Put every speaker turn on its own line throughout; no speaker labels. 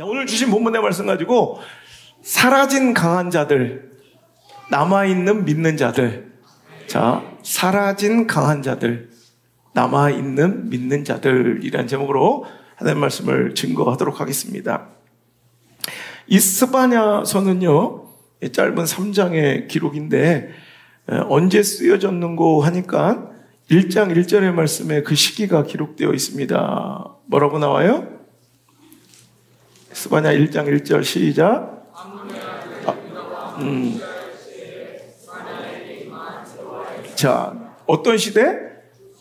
오늘 주신 본문의 말씀 가지고 사라진 강한 자들, 남아있는 믿는 자들. 자, 사라진 강한 자들, 남아있는 믿는 자들이라는 제목으로 하나님의 말씀을 증거하도록 하겠습니다. 이 스바냐서는요, 짧은 3장의 기록인데 언제 쓰여졌는고 하니까 1장 1절의 말씀에 그 시기가 기록되어 있습니다. 뭐라고 나와요? 스바냐 1장 1절 시작. 자, 어떤 시대?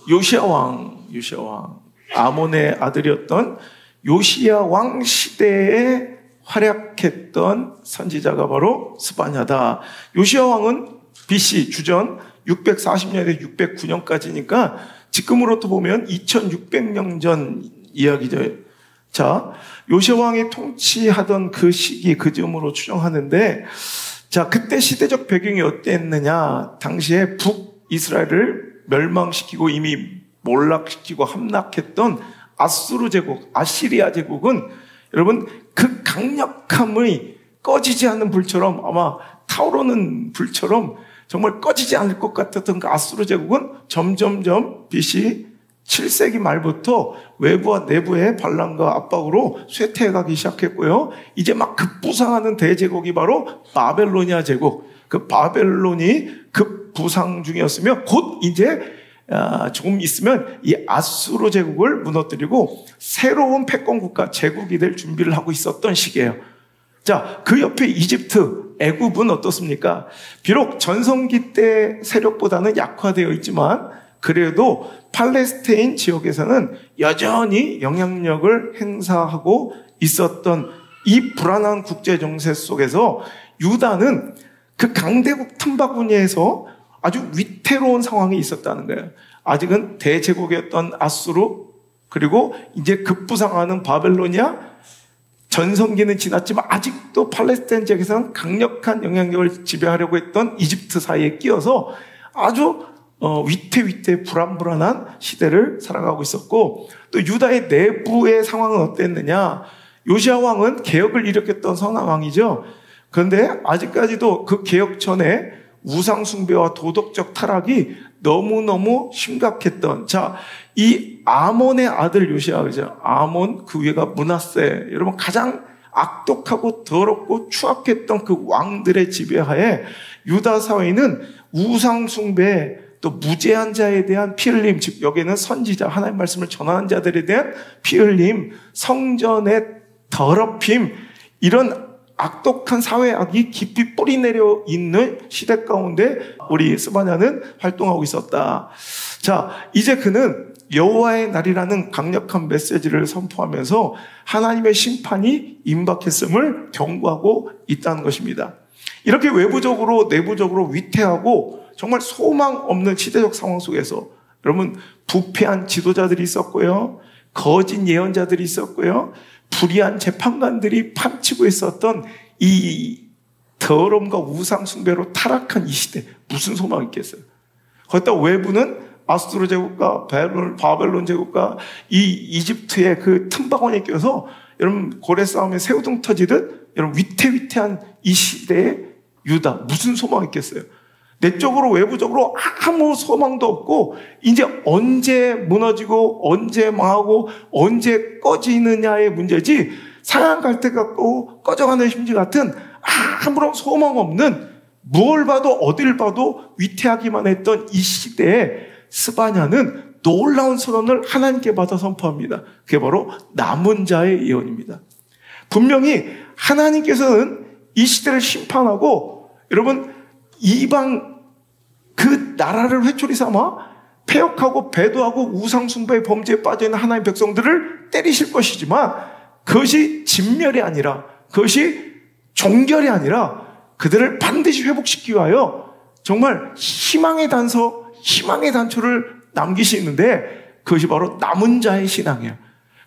요시야 왕. 아몬의 아들이었던 요시야 왕 시대에 활약했던 선지자가 바로 스바냐다. 요시야 왕은 BC 주전 640년에서 609년까지니까 지금으로부터 보면 2600년 전 이야기죠. 자, 요시야 왕이 통치하던 그 시기, 그 즈음으로 추정하는데, 자, 그때 시대적 배경이 어땠느냐? 당시에 북이스라엘을 멸망시키고 이미 몰락시키고 함락했던 아수르 제국, 아시리아 제국은 여러분 그 강력함의 꺼지지 않는 불처럼, 아마 타오르는 불처럼 정말 꺼지지 않을 것 같았던 그 아수르 제국은 점점점 BC 7세기 말부터 외부와 내부의 반란과 압박으로 쇠퇴해가기 시작했고요. 이제 막 급부상하는 대제국이 바로 바벨로니아 제국. 그 바벨론이 급부상 중이었으며 곧 이제 조금 있으면 이 아수르 제국을 무너뜨리고 새로운 패권 국가 제국이 될 준비를 하고 있었던 시기예요. 자, 그 옆에 이집트, 애굽은 어떻습니까? 비록 전성기 때 세력보다는 약화되어 있지만 그래도 팔레스타인 지역에서는 여전히 영향력을 행사하고 있었던 이 불안한 국제 정세 속에서 유다는 그 강대국 틈바구니에서 아주 위태로운 상황이 있었다는 거예요. 아직은 대제국이었던 아수르, 그리고 이제 급부상하는 바벨로니아, 전성기는 지났지만 아직도 팔레스타인 지역에서는 강력한 영향력을 지배하려고 했던 이집트 사이에 끼어서 아주 위태위태 불안불안한 시대를 살아가고 있었고, 또 유다의 내부의 상황은 어땠느냐? 요시야 왕은 개혁을 일으켰던 선한 왕이죠. 그런데 아직까지도 그 개혁 전에 우상 숭배와 도덕적 타락이 너무너무 심각했던, 자, 이 아몬의 아들 요시야, 그죠? 아몬, 그 위에가 므낫세. 여러분, 가장 악독하고 더럽고 추악했던 그 왕들의 지배하에 유다 사회는 우상 숭배, 또 무죄한 자에 대한 피 흘림, 즉 여기에는 선지자, 하나님의 말씀을 전하는 자들에 대한 피 흘림, 성전의 더럽힘, 이런 악독한 사회악이 깊이 뿌리 내려 있는 시대 가운데 우리 스바냐는 활동하고 있었다. 자, 이제 그는 여호와의 날이라는 강력한 메시지를 선포하면서 하나님의 심판이 임박했음을 경고하고 있다는 것입니다. 이렇게 외부적으로 내부적으로 위태하고 정말 소망 없는 시대적 상황 속에서 여러분 부패한 지도자들이 있었고요, 거짓 예언자들이 있었고요, 불의한 재판관들이 판치고 있었던 이 더러움과 우상 숭배로 타락한 이 시대, 무슨 소망이 있겠어요? 거기다 외부는 아수르 제국과 바벨론 제국과 이 이집트의 그 틈바구니에 껴서 여러분 고래 싸움에 새우등 터지듯 여러분 위태위태한 이 시대에 유다, 무슨 소망이 있겠어요? 내적으로 외부적으로 아무 소망도 없고 이제 언제 무너지고 언제 망하고 언제 꺼지느냐의 문제지, 사양 갈 때 같고 꺼져가는 심지 같은 아무런 소망 없는, 뭘 봐도 어딜 봐도 위태하기만 했던 이 시대에 스바냐는 놀라운 선언을 하나님께 받아 선포합니다. 그게 바로 남은 자의 예언입니다. 분명히 하나님께서는 이 시대를 심판하고 여러분 이방 그 나라를 회초리 삼아 폐역하고 배도하고 우상숭배의 범죄에 빠져있는 하나님의 백성들을 때리실 것이지만 그것이 진멸이 아니라, 그것이 종결이 아니라 그들을 반드시 회복시키기 위하여 정말 희망의 단서, 희망의 단초를 남기시는데 그것이 바로 남은 자의 신앙이에요.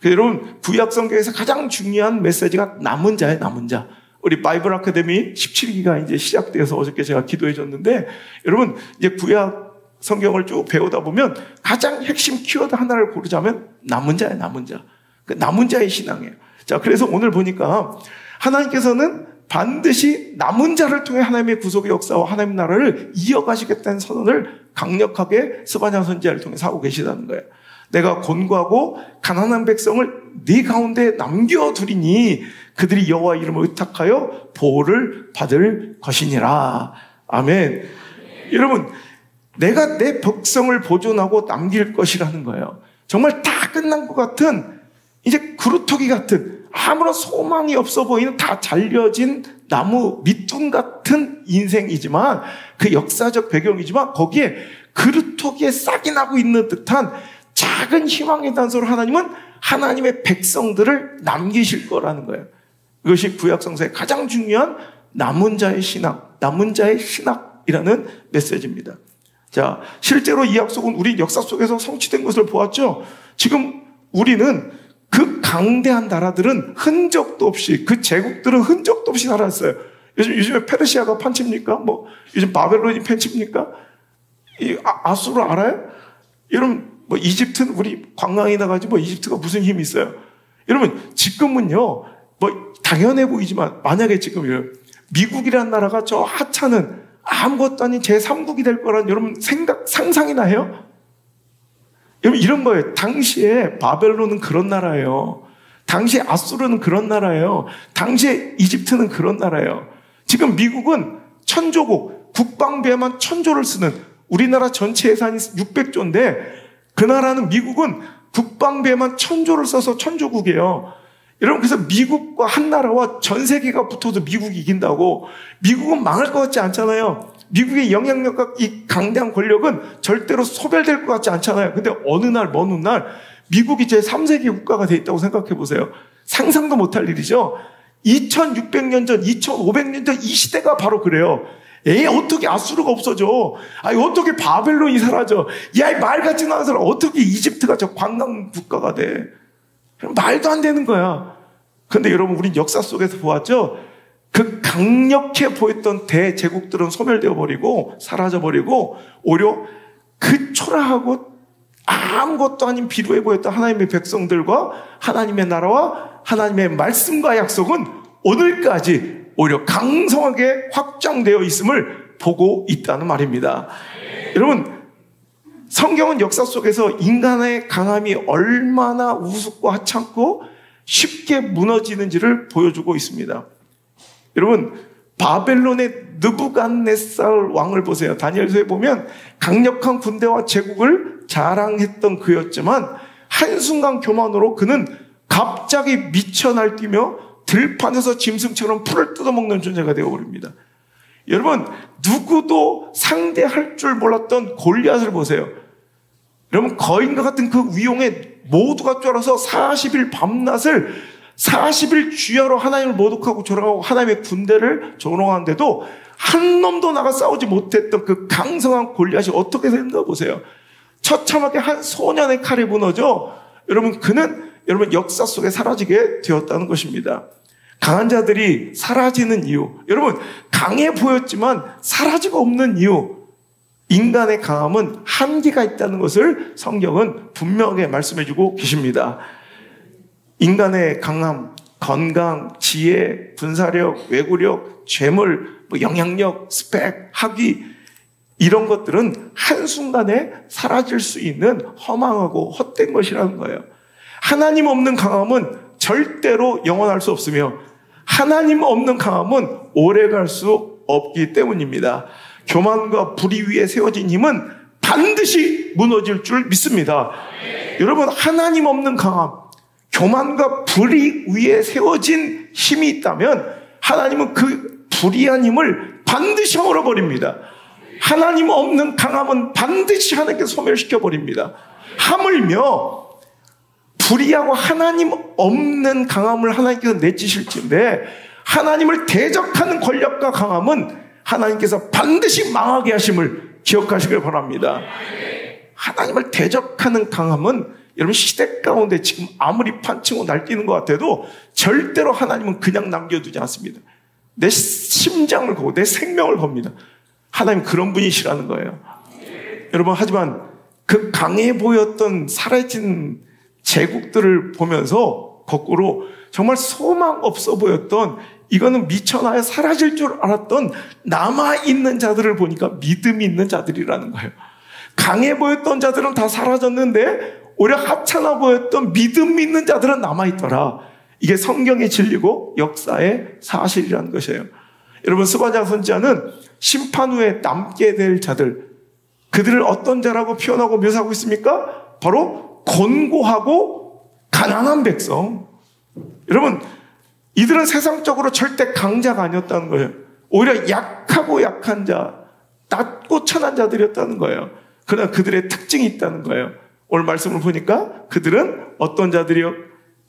그래서 여러분 구약 성경에서 가장 중요한 메시지가 남은 자예요. 남은 자. 우리 바이블 아카데미 17기가 이제 시작돼서 어저께 제가 기도해 줬는데, 여러분 이제 구약 성경을 쭉 배우다 보면 가장 핵심 키워드 하나를 고르자면 남은 자예요. 남은 자. 그 남은 자의 신앙이에요. 자, 그래서 오늘 보니까 하나님께서는 반드시 남은 자를 통해 하나님의 구속의 역사와 하나님의 나라를 이어가시겠다는 선언을 강력하게 스바냐 선지자를 통해서 하고 계시다는 거예요. 내가 곤고하고 가난한 백성을 네 가운데 남겨두리니 그들이 여호와 이름을 의탁하여 보호를 받을 것이니라. 아멘. 여러분, 내가 내 백성을 보존하고 남길 것이라는 거예요. 정말 다 끝난 것 같은, 이제 그루터기 같은, 아무런 소망이 없어 보이는 다 잘려진 나무 밑둥 같은 인생이지만, 그 역사적 배경이지만 거기에 그루터기에 싹이 나고 있는 듯한 작은 희망의 단서로 하나님은 하나님의 백성들을 남기실 거라는 거예요. 이것이 구약 성서의 가장 중요한 남은 자의 신학, 남은 자의 신학이라는 메시지입니다. 자, 실제로 이 약속은 우리 역사 속에서 성취된 것을 보았죠. 지금 우리는 그 강대한 나라들은 흔적도 없이, 그 제국들은 흔적도 없이 살았어요. 요즘에 페르시아가 판칩니까? 요즘 바벨론이 판칩니까? 아수르 알아요? 여러분, 이집트는 우리 관광에 나가지 이집트가 무슨 힘이 있어요? 여러분, 지금은요, 당연해 보이지만, 만약에 지금 미국이라는 나라가 저 하찮은 아무것도 아닌 제3국이 될 거라는 여러분 상상이나 해요? 여러분, 이런 거예요. 당시에 바벨론은 그런 나라예요. 당시에 아수르는 그런 나라예요. 당시에 이집트는 그런 나라예요. 지금 미국은 천조국, 국방비에만 1,000조를 쓰는, 우리나라 전체 예산이 600조인데 그 나라는, 미국은 국방비에만 1,000조를 써서 천조국이에요. 여러분, 그래서 미국과 한 나라와 전 세계가 붙어도 미국이 이긴다고. 미국은 망할 것 같지 않잖아요. 미국의 영향력과 이 강대한 권력은 절대로 소멸될 것 같지 않잖아요. 근데 어느 날, 먼 훗날 미국이 제3세계 국가가 돼 있다고 생각해 보세요. 상상도 못할 일이죠. 2600년 전, 2500년 전 이 시대가 바로 그래요. 어떻게 아수르가 없어져? 어떻게 바벨론이 사라져? 야, 이 말 같지는 않은 사람, 어떻게 이집트가 저 관광 국가가 돼? 말도 안 되는 거야. 근데 여러분, 우린 역사 속에서 보았죠? 그 강력해 보였던 대제국들은 소멸되어 버리고 사라져 버리고, 오히려 그 초라하고 아무것도 아닌 비루해 보였던 하나님의 백성들과 하나님의 나라와 하나님의 말씀과 약속은 오늘까지 오히려 강성하게 확장되어 있음을 보고 있다는 말입니다. 여러분, 성경은 역사 속에서 인간의 강함이 얼마나 우습고 하찮고 쉽게 무너지는지를 보여주고 있습니다. 여러분, 바벨론의 느부갓네살 왕을 보세요. 다니엘서에 보면 강력한 군대와 제국을 자랑했던 그였지만 한순간 교만으로 그는 갑자기 미쳐 날뛰며 들판에서 짐승처럼 풀을 뜯어먹는 존재가 되어버립니다. 여러분, 누구도 상대할 줄 몰랐던 골리앗을 보세요. 여러분, 거인과 같은 그 위용에 모두가 쫄아서 40일 밤낮을 40일 주야로 하나님을 모독하고 조롱하고 하나님의 군대를 조롱하는데도 한 놈도 나가 싸우지 못했던 그 강성한 골리앗이 어떻게 되는가 보세요. 처참하게 한 소년의 칼에 무너져 여러분, 그는 여러분 역사 속에 사라지게 되었다는 것입니다. 강한 자들이 사라지는 이유, 여러분 강해 보였지만 사라지고 없는 이유, 인간의 강함은 한계가 있다는 것을 성경은 분명하게 말씀해주고 계십니다. 인간의 강함, 건강, 지혜, 분사력, 외구력, 재물, 영향력, 스펙, 학위, 이런 것들은 한순간에 사라질 수 있는 허망하고 헛된 것이라는 거예요. 하나님 없는 강함은 절대로 영원할 수 없으며 하나님 없는 강함은 오래갈 수 없기 때문입니다. 교만과 불의 위에 세워진 힘은 반드시 무너질 줄 믿습니다. 여러분, 하나님 없는 강함, 교만과 불의 위에 세워진 힘이 있다면 하나님은 그 불의한 힘을 반드시 헐어버립니다. 하나님 없는 강함은 반드시 하나님께 소멸시켜버립니다. 하물며 불의하고 하나님 없는 강함을 하나님께서 내치실진데 하나님을 대적하는 권력과 강함은 하나님께서 반드시 망하게 하심을 기억하시길 바랍니다. 하나님을 대적하는 강함은 여러분 시대 가운데 지금 아무리 판치고 날뛰는 것 같아도 절대로 하나님은 그냥 남겨두지 않습니다. 내 심장을 걸고 내 생명을 겁니다. 하나님 그런 분이시라는 거예요. 여러분, 하지만 그 강해 보였던 사라진 제국들을 보면서 거꾸로 정말 소망 없어 보였던, 이거는 미쳐나야 사라질 줄 알았던 남아있는 자들을 보니까 믿음이 있는 자들이라는 거예요. 강해 보였던 자들은 다 사라졌는데 오히려 하찮아 보였던 믿음 있는 자들은 남아있더라. 이게 성경의 진리고 역사의 사실이라는 것이에요. 여러분, 스바냐 선지자는 심판 후에 남게 될 자들, 그들을 어떤 자라고 표현하고 묘사하고 있습니까? 바로 권고하고 가난한 백성. 여러분, 이들은 세상적으로 절대 강자가 아니었다는 거예요. 오히려 약하고 약한 자, 낮고 천한 자들이었다는 거예요. 그러나 그들의 특징이 있다는 거예요. 오늘 말씀을 보니까 그들은 어떤 자들이요?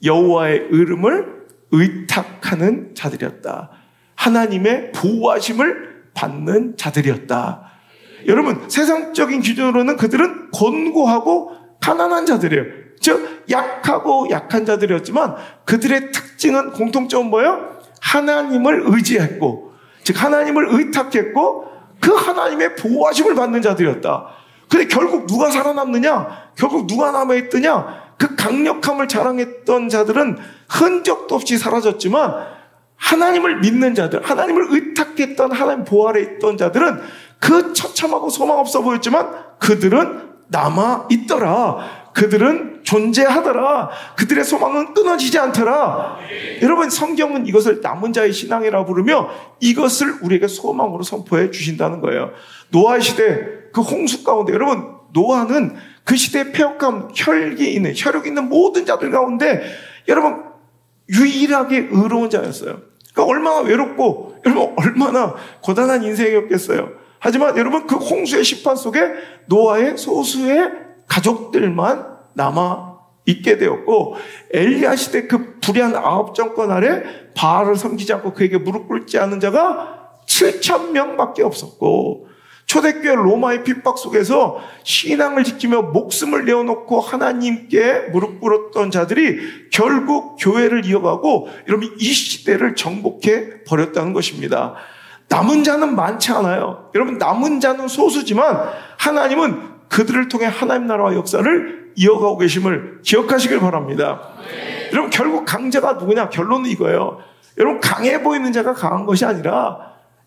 여호와의 이름을 의탁하는 자들이었다. 하나님의 보호하심을 받는 자들이었다. 여러분, 세상적인 기준으로는 그들은 권고하고 가난한 자들이에요. 즉 약하고 약한 자들이었지만 그들의 특징은, 공통점은 뭐예요? 하나님을 의지했고, 즉 하나님을 의탁했고 그 하나님의 보호하심을 받는 자들이었다. 근데 결국 누가 살아남느냐? 결국 누가 남아있더냐? 그 강력함을 자랑했던 자들은 흔적도 없이 사라졌지만 하나님을 믿는 자들, 하나님을 의탁했던 하나님 보호 아래 있던 자들은 그 처참하고 소망 없어 보였지만 그들은 남아있더라. 그들은 존재하더라. 그들의 소망은 끊어지지 않더라. 여러분, 성경은 이것을 남은 자의 신앙이라고 부르며 이것을 우리에게 소망으로 선포해 주신다는 거예요. 노아 시대 그 홍수 가운데, 여러분, 노아는 그 시대의 폐역함, 혈기 있는, 혈육 있는 모든 자들 가운데 여러분 유일하게 의로운 자였어요. 그러니까 얼마나 외롭고 여러분 얼마나 고단한 인생이었겠어요. 하지만 여러분, 그 홍수의 심판 속에 노아의 소수의 가족들만 남아 있게 되었고, 엘리야 시대 그 불의한 아합 정권 아래 바알을 섬기지 않고 그에게 무릎 꿇지 않은 자가 7,000명밖에 없었고, 초대교회 로마의 핍박 속에서 신앙을 지키며 목숨을 내어놓고 하나님께 무릎 꿇었던 자들이 결국 교회를 이어가고 여러분 이 시대를 정복해 버렸다는 것입니다. 남은 자는 많지 않아요. 여러분, 남은 자는 소수지만 하나님은 그들을 통해 하나님 나라와 역사를 이어가고 계심을 기억하시길 바랍니다. 여러분, 결국 강자가 누구냐? 결론은 이거예요. 여러분, 강해 보이는 자가 강한 것이 아니라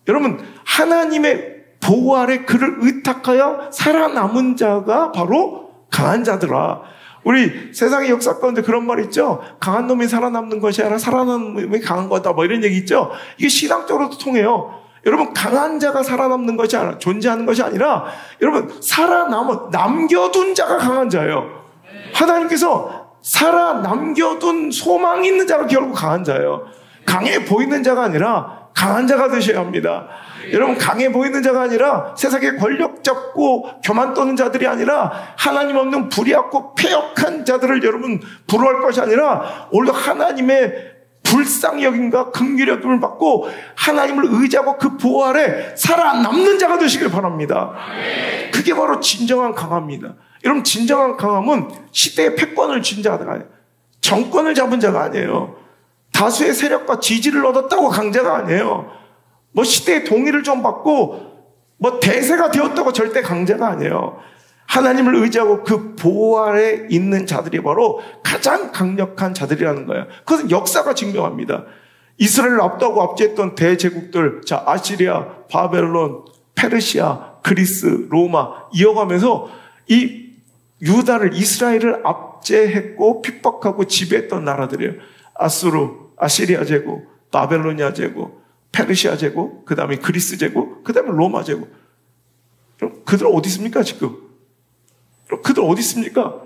여러분, 하나님의 보호 아래 그를 의탁하여 살아남은 자가 바로 강한 자들아. 우리 세상의 역사 가운데 그런 말 있죠. 강한 놈이 살아남는 것이 아니라 살아남는 놈이 강한 거다, 뭐 이런 얘기 있죠. 이게 신앙적으로도 통해요. 여러분, 강한 자가 살아남는 것이 아니라, 존재하는 것이 아니라 여러분 남겨둔 자가 강한 자예요. 하나님께서 남겨둔 소망 있는 자가 결국 강한 자예요. 강해 보이는 자가 아니라 강한 자가 되셔야 합니다. 여러분, 강해 보이는 자가 아니라 세상에 권력 잡고 교만 떠는 자들이 아니라 하나님 없는 불의하고 폐역한 자들을 여러분 부러워할 것이 아니라 오히려 하나님의 불쌍히 여김과 긍휼히 여김을 받고 하나님을 의지하고 그 보호 아래 살아남는 자가 되시길 바랍니다. 그게 바로 진정한 강함입니다. 여러분, 진정한 강함은 시대의 패권을 쥔 자가 아니에요. 정권을 잡은 자가 아니에요. 다수의 세력과 지지를 얻었다고 강자가 아니에요. 뭐 시대의 동의를 좀 받고 뭐 대세가 되었다고 절대 강자가 아니에요. 하나님을 의지하고 그 보호 아래 있는 자들이 바로 가장 강력한 자들이라는 거예요. 그것은 역사가 증명합니다. 이스라엘을 압도하고 압제했던 대제국들, 자, 아시리아, 바벨론, 페르시아, 그리스, 로마 이어가면서 이 유다를, 이스라엘을 압제했고 핍박하고 지배했던 나라들이에요. 아수르, 아시리아 제국, 바벨로니아 제국, 페르시아 제국, 그 다음에 그리스 제국, 그 다음에 로마 제국. 그들 어디 있습니까, 지금? 그들 어디 있습니까?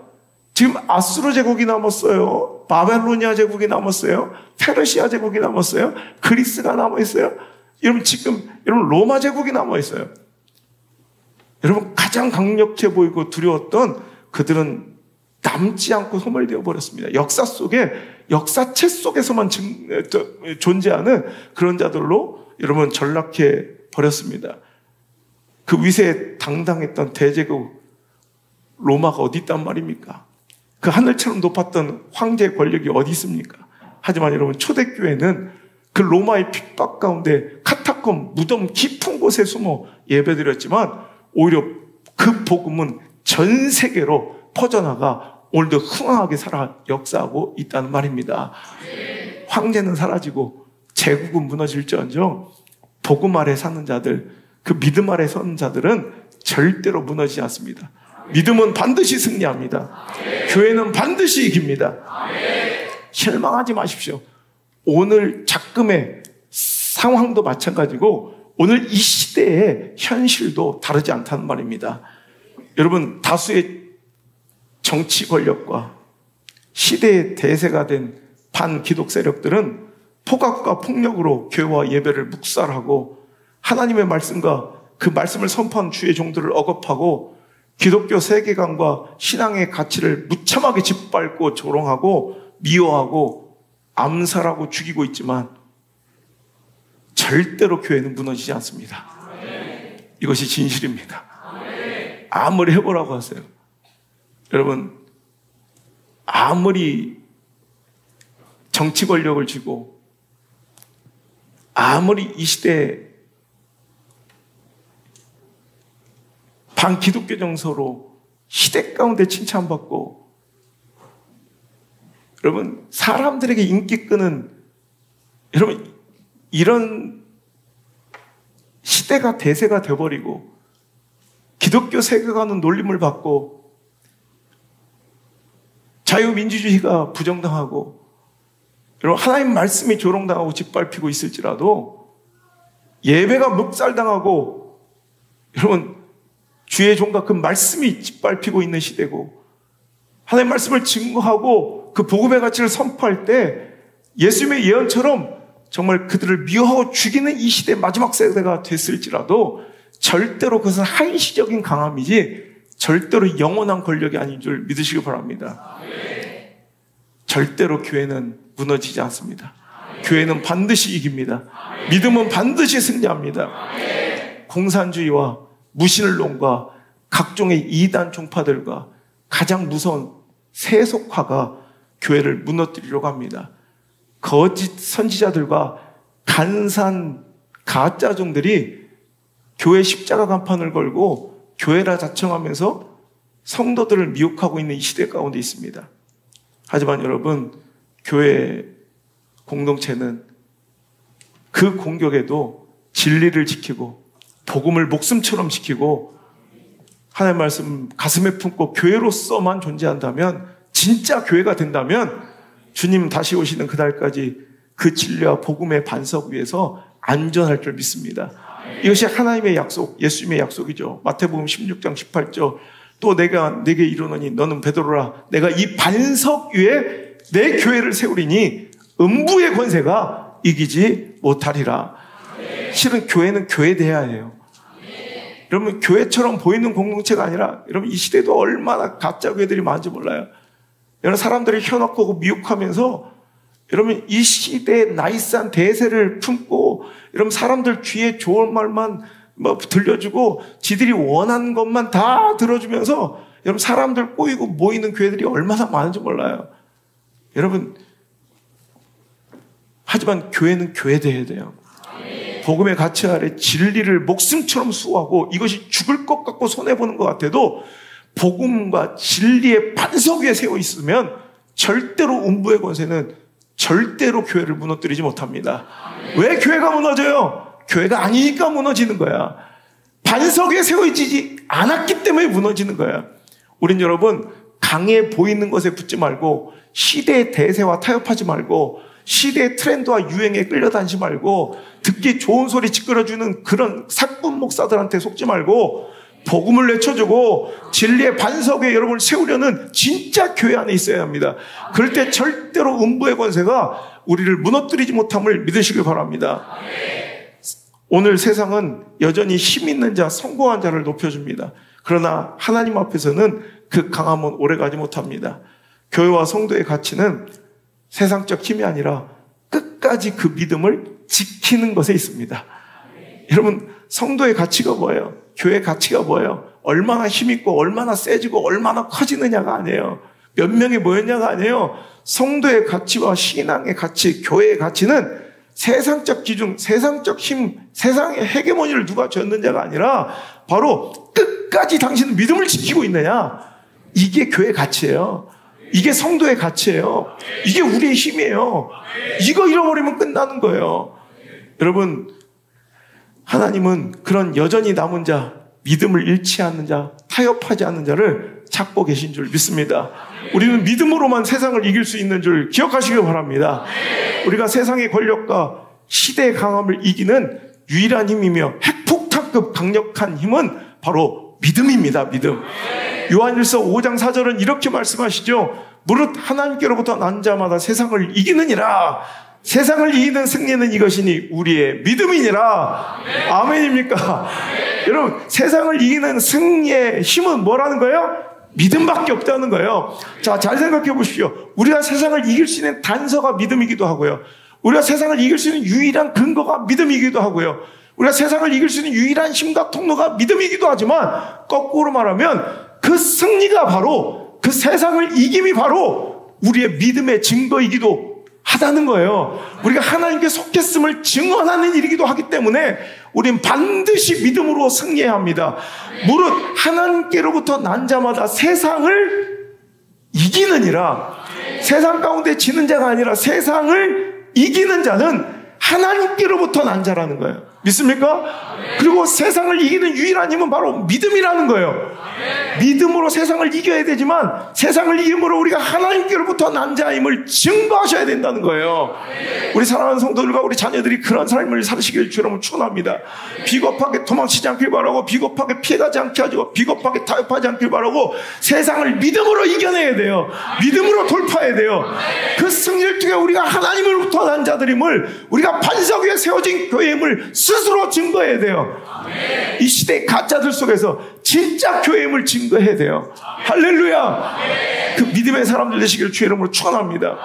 지금 아수르 제국이 남았어요. 바벨로니아 제국이 남았어요. 페르시아 제국이 남았어요. 그리스가 남아있어요. 여러분, 지금, 여러분, 로마 제국이 남아있어요. 여러분, 가장 강력해 보이고 두려웠던 그들은 남지 않고 소멸되어 버렸습니다. 역사 속에, 역사책 속에서만 존재하는 그런 자들로 여러분 전락해 버렸습니다. 그 위세에 당당했던 대제국 로마가 어디 있단 말입니까? 그 하늘처럼 높았던 황제의 권력이 어디 있습니까? 하지만 여러분, 초대교회는 그 로마의 핍박 가운데 카타콤, 무덤 깊은 곳에 숨어 예배드렸지만 오히려 그 복음은 전 세계로 퍼져나가 오늘도 흥황하게 살아 역사하고 있다는 말입니다. 황제는 사라지고 제국은 무너질지언정 복음 아래 사는 자들, 그 믿음 아래 서는 자들은 절대로 무너지지 않습니다. 믿음은 반드시 승리합니다. 교회는 반드시 이깁니다. 실망하지 마십시오. 오늘 작금의 상황도 마찬가지고 오늘 이 시대의 현실도 다르지 않다는 말입니다. 여러분, 다수의 정치 권력과 시대의 대세가 된 반기독 세력들은 폭악과 폭력으로 교회와 예배를 묵살하고 하나님의 말씀과 그 말씀을 선포한 주의 종들을 억압하고 기독교 세계관과 신앙의 가치를 무참하게 짓밟고 조롱하고 미워하고 암살하고 죽이고 있지만 절대로 교회는 무너지지 않습니다. 이것이 진실입니다. 아무리 해보라고 하세요. 여러분, 아무리 정치 권력을 쥐고 아무리 이 시대에 반기독교 정서로 시대 가운데 칭찬받고 여러분 사람들에게 인기 끄는 여러분 이런 시대가 대세가 돼버리고 기독교 세계관은 놀림을 받고 자유민주주의가 부정당하고 여러분 하나님 말씀이 조롱당하고 짓밟히고 있을지라도 예배가 묵살당하고 여러분 주의 종과 그 말씀이 짓밟히고 있는 시대고 하나님 말씀을 증거하고 그 복음의 가치를 선포할 때 예수님의 예언처럼 정말 그들을 미워하고 죽이는 이 시대의 마지막 세대가 됐을지라도 절대로 그것은 한시적인 강함이지 절대로 영원한 권력이 아닌 줄 믿으시기 바랍니다. 절대로 교회는 무너지지 않습니다. 교회는 반드시 이깁니다. 믿음은 반드시 승리합니다. 공산주의와 무신론과 각종의 이단 종파들과 가장 무서운 세속화가 교회를 무너뜨리려고 합니다. 거짓 선지자들과 간산 가짜종들이 교회 십자가 간판을 걸고 교회라 자청하면서 성도들을 미혹하고 있는 이 시대 가운데 있습니다. 하지만 여러분, 교회 공동체는 그 공격에도 진리를 지키고 복음을 목숨처럼 지키고 하나님의 말씀 가슴에 품고 교회로서만 존재한다면 진짜 교회가 된다면 주님 다시 오시는 그날까지 그 진리와 복음의 반석 위에서 안전할 줄 믿습니다. 이것이 하나님의 약속, 예수님의 약속이죠. 마태복음 16장 18절 또 내가 내게 이르노니 너는 베드로라 내가 이 반석 위에 내 교회를 세우리니 음부의 권세가 이기지 못하리라. 실은 교회는 교회돼야 해요. 여러분 교회처럼 보이는 공동체가 아니라 여러분 이 시대도 얼마나 가짜 교회들이 많은지 몰라요. 여러분 사람들이 현혹하고 미혹하면서 여러분 이 시대의 나이스한 대세를 품고 여러분 사람들 귀에 좋은 말만 들려주고 지들이 원하는 것만 다 들어주면서 여러분 사람들 꼬이고 모이는 교회들이 얼마나 많은지 몰라요. 여러분 하지만 교회는 교회돼야 돼요. 복음의 가치 아래 진리를 목숨처럼 수호하고 이것이 죽을 것 같고 손해보는 것 같아도 복음과 진리의 반석 위에 세워 있으면 절대로 음부의 권세는 절대로 교회를 무너뜨리지 못합니다. 왜 교회가 무너져요? 교회가 아니니까 무너지는 거야. 반석 위에 세워지지 않았기 때문에 무너지는 거야. 우린 여러분 강해 보이는 것에 붙지 말고 시대의 대세와 타협하지 말고 시대의 트렌드와 유행에 끌려다니지 말고 듣기 좋은 소리 찌끄러주는 그런 사꾼 목사들한테 속지 말고 복음을 외쳐주고 진리의 반석 위에 여러분을 세우려는 진짜 교회 안에 있어야 합니다. 그럴 때 절대로 음부의 권세가 우리를 무너뜨리지 못함을 믿으시길 바랍니다. 오늘 세상은 여전히 힘 있는 자, 성공한 자를 높여줍니다. 그러나 하나님 앞에서는 그 강함은 오래가지 못합니다. 교회와 성도의 가치는 세상적 힘이 아니라 끝까지 그 믿음을 지키는 것에 있습니다. 여러분 성도의 가치가 뭐예요? 교회의 가치가 뭐예요? 얼마나 힘있고 얼마나 세지고 얼마나 커지느냐가 아니에요. 몇 명이 모였냐가 아니에요. 성도의 가치와 신앙의 가치, 교회의 가치는 세상적 기준, 세상적 힘, 세상의 헤게모니를 누가 쥐었느냐가 아니라 바로 끝까지 당신은 믿음을 지키고 있느냐. 이게 교회의 가치예요. 이게 성도의 가치예요. 이게 우리의 힘이에요. 이거 잃어버리면 끝나는 거예요. 여러분, 하나님은 그런 여전히 남은 자, 믿음을 잃지 않는 자, 타협하지 않는 자를 찾고 계신 줄 믿습니다. 우리는 믿음으로만 세상을 이길 수 있는 줄 기억하시길 바랍니다. 우리가 세상의 권력과 시대의 강함을 이기는 유일한 힘이며 핵폭탄급 강력한 힘은 바로 믿음입니다. 믿음. 요한일서 5장 4절은 이렇게 말씀하시죠. 무릇 하나님께로부터 난 자마다 세상을 이기느니라. 세상을 이기는 승리는 이것이니 우리의 믿음이니라. 아멘입니까? 여러분, 세상을 이기는 승리의 힘은 뭐라는 거예요? 믿음밖에 없다는 거예요. 자, 잘 생각해 보십시오. 우리가 세상을 이길 수 있는 단서가 믿음이기도 하고요. 우리가 세상을 이길 수 있는 유일한 근거가 믿음이기도 하고요. 우리가 세상을 이길 수 있는 유일한 힘과 통로가 믿음이기도 하지만 거꾸로 말하면 그 승리가 바로, 그 세상을 이김이 바로 우리의 믿음의 증거이기도 하다는 거예요. 우리가 하나님께 속했음을 증언하는 일이기도 하기 때문에 우리는 반드시 믿음으로 승리해야 합니다. 무릇 하나님께로부터 난 자마다 세상을 이기느니라. 세상 가운데 지는 자가 아니라 세상을 이기는 자는 하나님께로부터 난 자라는 거예요. 믿습니까? 그리고 세상을 이기는 유일한 힘은 바로 믿음이라는 거예요. 믿음으로 세상을 이겨야 되지만 세상을 이김으로 우리가 하나님께로부터 난 자임을 증거하셔야 된다는 거예요. 우리 사랑하는 성도들과 우리 자녀들이 그런 삶을 살으시길 주님을 축원합니다. 비겁하게 도망치지 않길 바라고, 비겁하게 피해가지 않게 하고, 비겁하게 타협하지 않길 바라고 세상을 믿음으로 이겨내야 돼요. 믿음으로 돌파해야 돼요. 그 승리를 통해 우리가 하나님으로부터 난 자들임을, 우리가 반석 위에 세워진 교회임을 스스로 증거해야 돼요. 이 시대의 가짜들 속에서 진짜 교회임을 증거해야 돼요. 할렐루야. 그 믿음의 사람들 되시기를 주의 이름으로 축원합니다.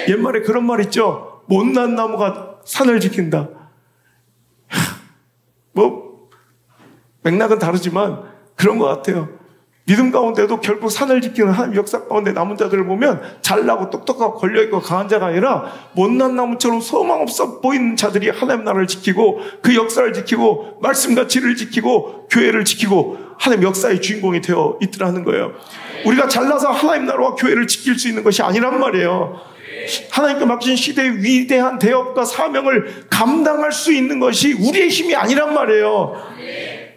옛말에 그런 말 있죠. 못난 나무가 산을 지킨다. 뭐 맥락은 다르지만 그런 것 같아요. 믿음 가운데도 결국 산을 지키는 하나님 역사 가운데 남은 자들을 보면 잘나고 똑똑하고 걸려있고 강한 자가 아니라 못난 나무처럼 소망 없어 보이는 자들이 하나님 나라를 지키고 그 역사를 지키고 말씀과 진리를 지키고 교회를 지키고 하나님 역사의 주인공이 되어 있더라는 거예요. 우리가 잘나서 하나님 나라와 교회를 지킬 수 있는 것이 아니란 말이에요. 하나님께 맡기신 시대의 위대한 대업과 사명을 감당할 수 있는 것이 우리의 힘이 아니란 말이에요.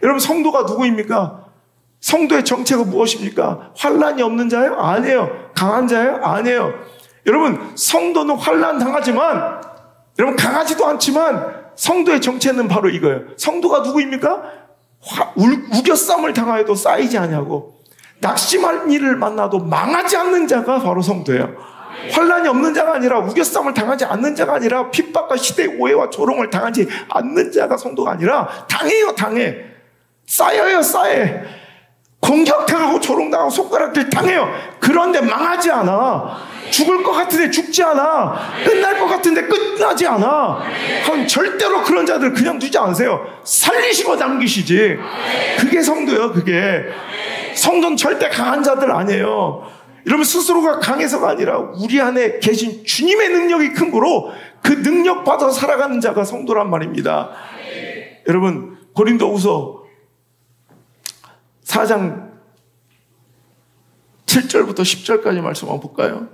여러분, 성도가 누구입니까? 성도의 정체가 무엇입니까? 환난이 없는 자예요? 아니에요. 강한 자예요? 아니에요. 여러분, 성도는 환난 당하지만, 여러분 강하지도 않지만 성도의 정체는 바로 이거예요. 성도가 누구입니까? 우겨싸움을 당하여도 쌓이지 아니하고 낙심할 일을 만나도 망하지 않는 자가 바로 성도예요. 환난이 없는 자가 아니라, 우겨싸움을 당하지 않는 자가 아니라, 핍박과 시대의 오해와 조롱을 당하지 않는 자가 성도가 아니라 당해요. 당해. 쌓여요. 쌓여. 공격당하고 조롱당하고 손가락질 당해요. 그런데 망하지 않아. 죽을 것 같은데 죽지 않아. 끝날 것 같은데 끝나지 않아. 절대로 그런 자들 그냥 두지 않으세요. 살리시고 남기시지. 그게 성도예요. 그게. 성도는 절대 강한 자들 아니에요. 여러분, 스스로가 강해서가 아니라 우리 안에 계신 주님의 능력이 큰 거로 그 능력 받아 살아가는 자가 성도란 말입니다. 여러분, 고린도후서 4장 7절부터 10절까지 말씀 한번 볼까요?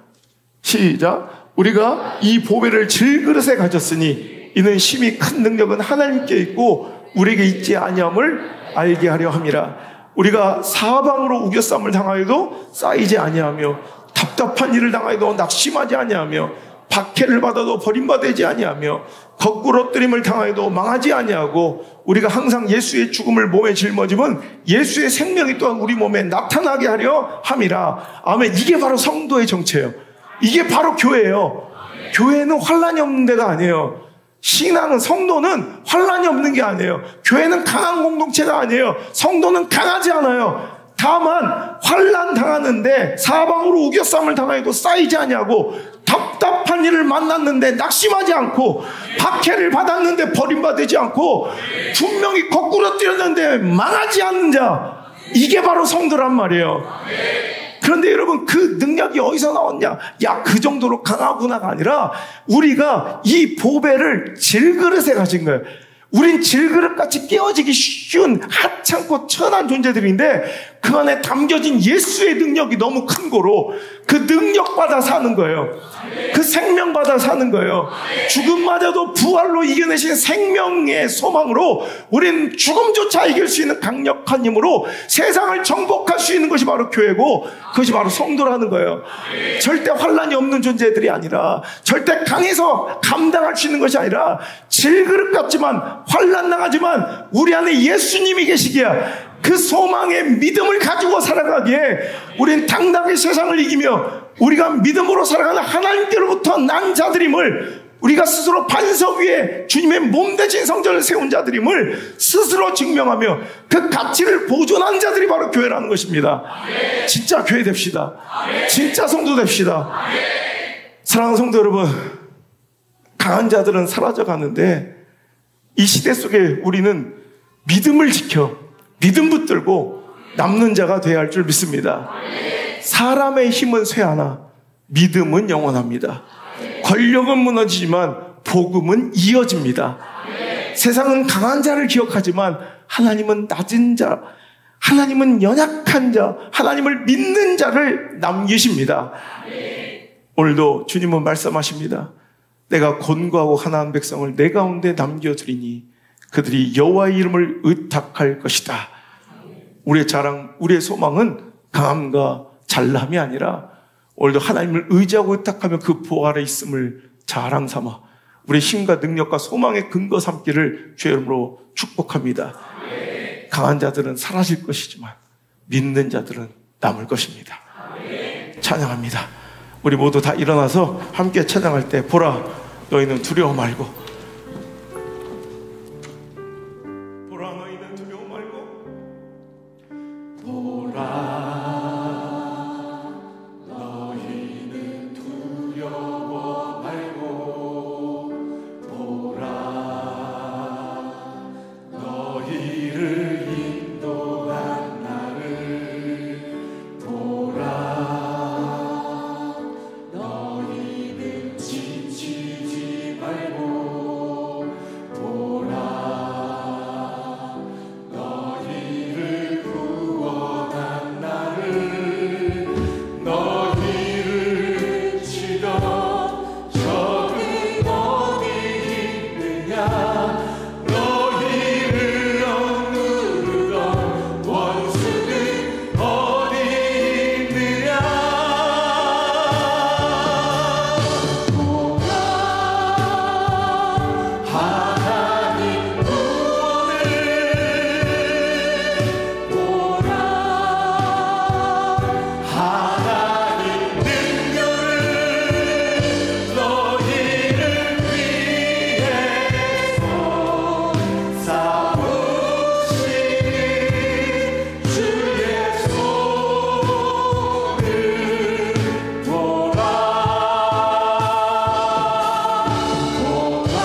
시작. 우리가 이 보배를 질그릇에 가졌으니 이는 심히 큰 능력은 하나님께 있고 우리에게 있지 아니함을 알게 하려 함이라. 우리가 사방으로 우겨싸움을 당하여도 쌓이지 아니하며 답답한 일을 당하여도 낙심하지 아니하며 박해를 받아도 버림받지 아니하며 거꾸러뜨림을 당하여도 망하지 아니하고 우리가 항상 예수의 죽음을 몸에 짊어짐은 예수의 생명이 또한 우리 몸에 나타나게 하려 함이라. 아멘. 이게 바로 성도의 정체예요. 이게 바로 교회예요. 교회는 환난이 없는 데가 아니에요. 신앙은, 성도는 환난이 없는 게 아니에요. 교회는 강한 공동체가 아니에요. 성도는 강하지 않아요. 다만 환난 당하는데 사방으로 우겨싸움을 당하여도 쌓이지 아니하고 답답한 일을 만났는데 낙심하지 않고 박해를 받았는데 버림받지 않고 분명히 거꾸로 뛰었는데 망하지 않는 자, 이게 바로 성도란 말이에요. 그런데 여러분, 그 능력이 어디서 나왔냐? 야, 그 정도로 강하구나가 아니라 우리가 이 보배를 질그릇에 가진 거예요. 우린 질그릇같이 깨어지기 쉬운 하찮고 천한 존재들인데 그 그 안에 담겨진 예수의 능력이 너무 큰 거로 그 능력 받아 사는 거예요. 그 생명 받아 사는 거예요. 죽음마저도 부활로 이겨내신 생명의 소망으로 우린 죽음조차 이길 수 있는 강력한 힘으로 세상을 정복할 수 있는 것이 바로 교회고, 그것이 바로 성도라는 거예요. 절대 환란이 없는 존재들이 아니라, 절대 강해서 감당할 수 있는 것이 아니라, 질그릇 같지만 환란 나가지만 우리 안에 예수님이 계시기에 그 소망의 믿음을 가지고 살아가기에 우린 당당히 세상을 이기며, 우리가 믿음으로 살아가는 하나님께로부터 난 자들임을, 우리가 스스로 반석 위에 주님의 몸되신 성전을 세운 자들임을 스스로 증명하며 그 가치를 보존한 자들이 바로 교회라는 것입니다. 진짜 교회 됩시다. 진짜 성도 됩시다. 사랑하는 성도 여러분, 강한 자들은 사라져가는데 이 시대 속에 우리는 믿음을 지켜 믿음 붙들고 남는 자가 되어야 할 줄 믿습니다. 사람의 힘은 쇠하나 믿음은 영원합니다. 권력은 무너지지만 복음은 이어집니다. 세상은 강한 자를 기억하지만 하나님은 낮은 자, 하나님은 연약한 자, 하나님을 믿는 자를 남기십니다. 오늘도 주님은 말씀하십니다. 내가 곤고하고 가난한 백성을 내 가운데 남겨두리니 그들이 여호와의 이름을 의탁할 것이다. 우리의 자랑, 우리의 소망은 강함과 잘남이 아니라 오늘도 하나님을 의지하고 의탁하며 그 보호 아래 있음을 자랑 삼아 우리의 힘과 능력과 소망의 근거 삼기를 주의 이름으로 축복합니다. 강한 자들은 사라질 것이지만 믿는 자들은 남을 것입니다. 찬양합니다. 우리 모두 다 일어나서 함께 찬양할 때, 보라 너희는 두려워 말고, 보라 너희는 두려워 말고, 보라 너희는 두려워 말고, 보라 너희를 인도한 나를, 보라 너희는 지치지 말고, 보라 너희를 구원한 나를, 너희를 치던 적이 어디 있느냐, 너희를 억누르던 원수는 어디 있느냐. 하나님 구원을, 보라 하나님 능력을, 너희를 위해서 싸우시는 주의 손을 보라, 보라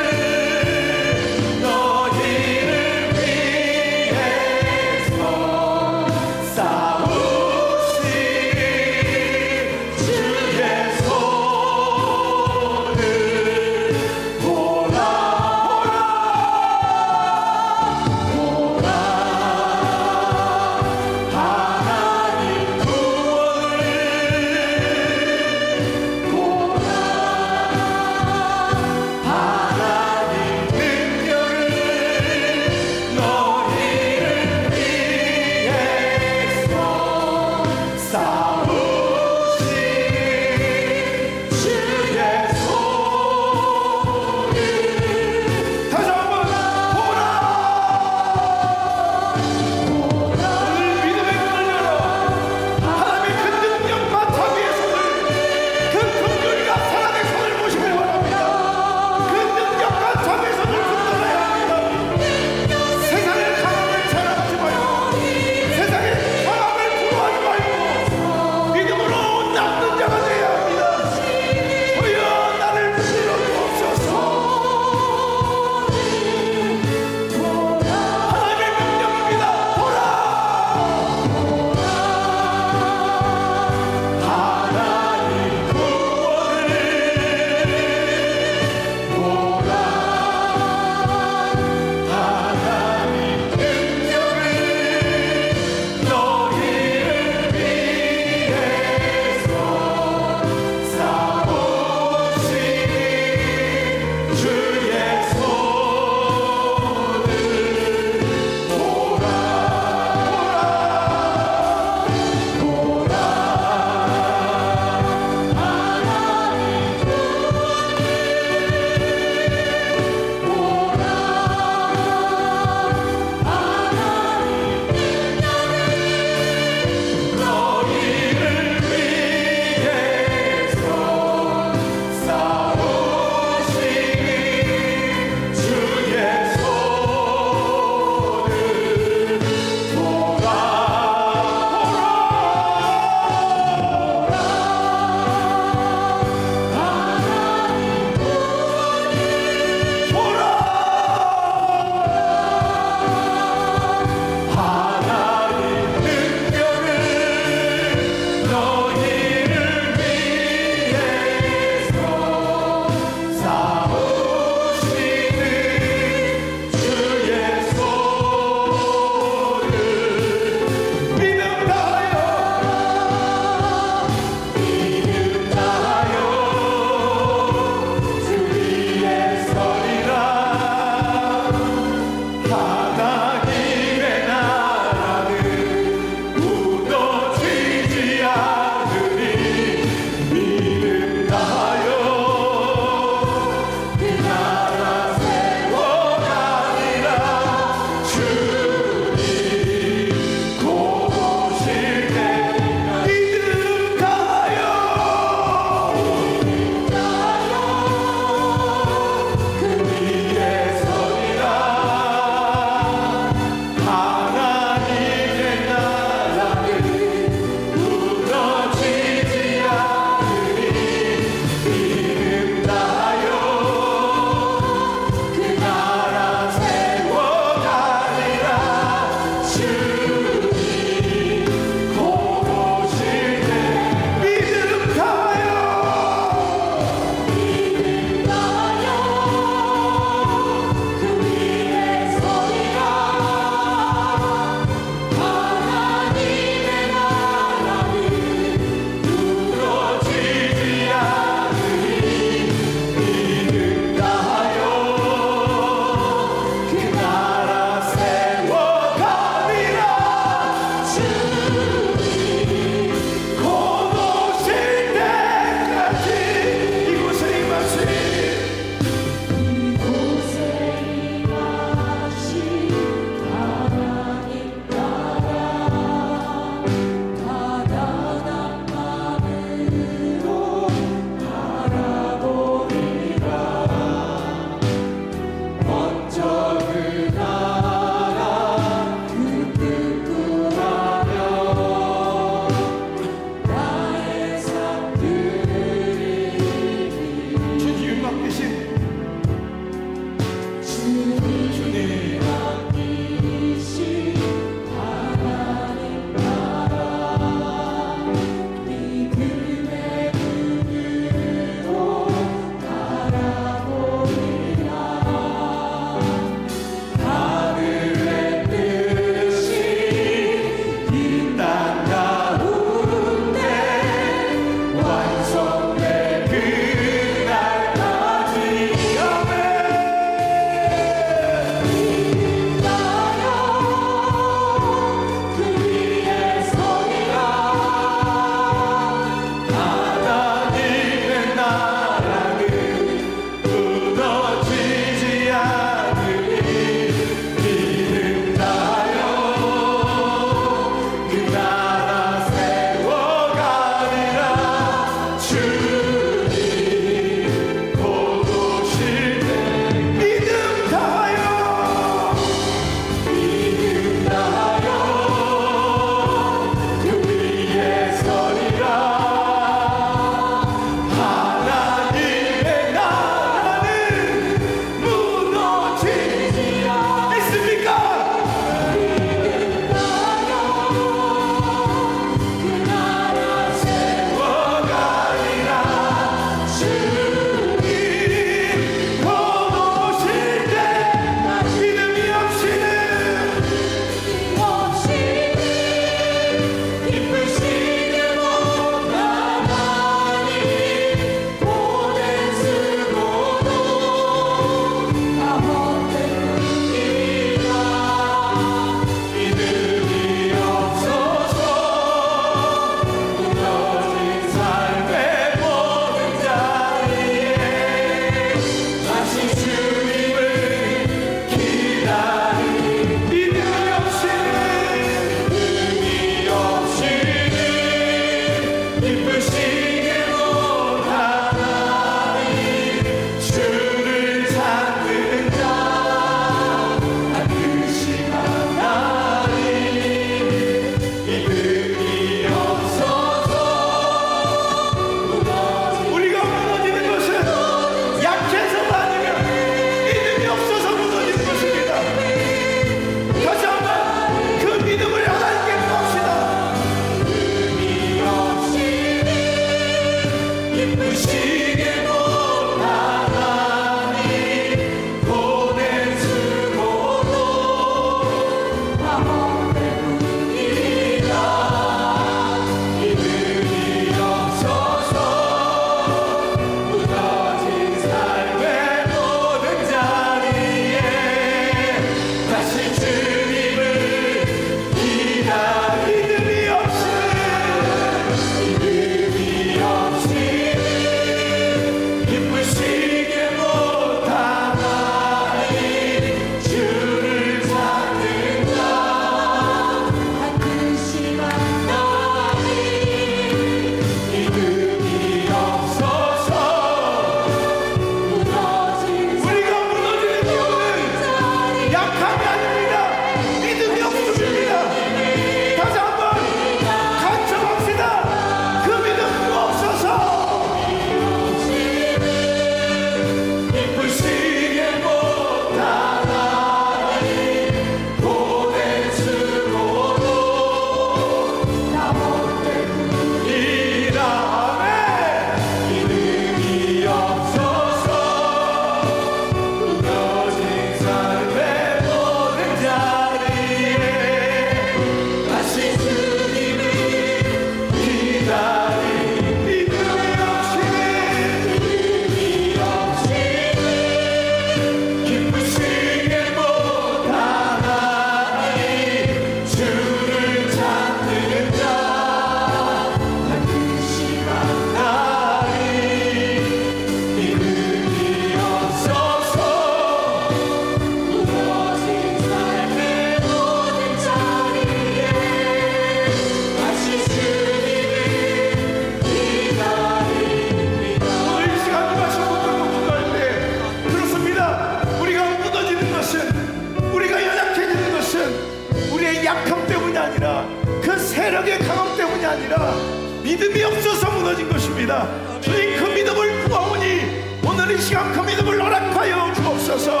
세력의 강함 때문이 아니라 믿음이 없어서 무너진 것입니다. 주님, 그 믿음을 구하오니 오늘 이 시간 그 믿음을 허락하여 주옵소서.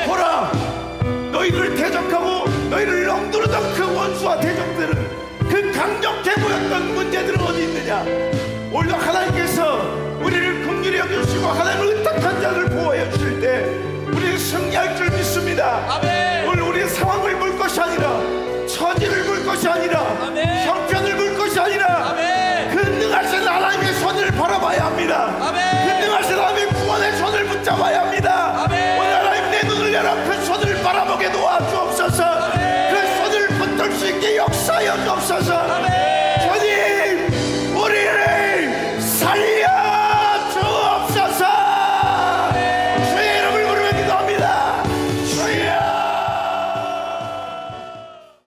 보라, 너희를 대적하고 너희를 억누르던 그 원수와 대적들은, 그 강력해 보였던 문제들은 어디 있느냐? 오늘도 하나님께서 우리를 긍휼히 여겨주시고 하나님을 의탁한 자를 보호해 주실 때 우리는 승리할 줄 믿습니다. 오늘 우리의 상황을 볼 것이 아니라, 처지를 볼 것이 아니라, 형편을 볼 것이 아니라 그 능하신 하나님의 손을 바라봐야 합니다. 그 능하신 하나님의 구원의 손을 붙잡아야 합니다. 오늘 하나님 내 눈을 열어 그 손을 바라보게 도와주옵소서. 그 손을 붙들 수 있게 역사하여 주옵소서.